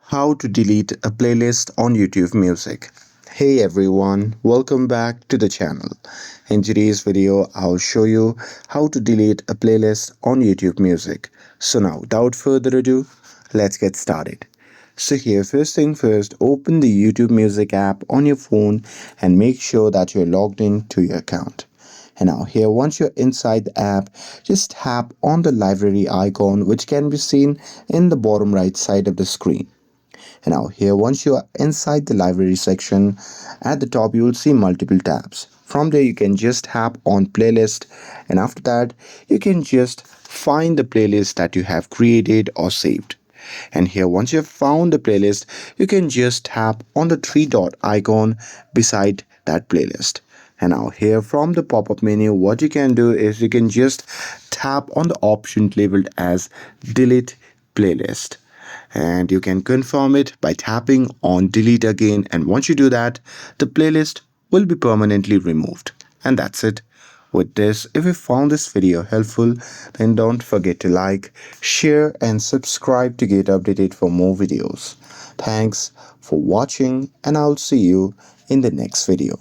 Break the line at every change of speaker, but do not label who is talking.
How to delete a playlist on YouTube Music. Hey everyone, welcome back to the channel. In today's video, I'll show you how to delete a playlist on YouTube Music. So now, without further ado, let's get started. So here, first thing first, open the YouTube Music app on your phone and make sure that you're logged in to your account. And now here, once you're inside the app, just tap on the library icon, which can be seen in the bottom right side of the screen. And now here, once you are inside the library section, at the top you will see multiple tabs. From there you can just tap on playlist, and after that you can just find the playlist that you have created or saved. And here, once you have found the playlist, you can just tap on the three dot icon beside that playlist. And now here, from the pop-up menu, what you can do is you can just tap on the option labeled as delete playlist, and you can confirm it by tapping on delete again. And once you do that, the playlist will be permanently removed. And that's it. With this, if you found this video helpful, then don't forget to like, share and subscribe to get updated for more videos. Thanks for watching, and I'll see you in the next video.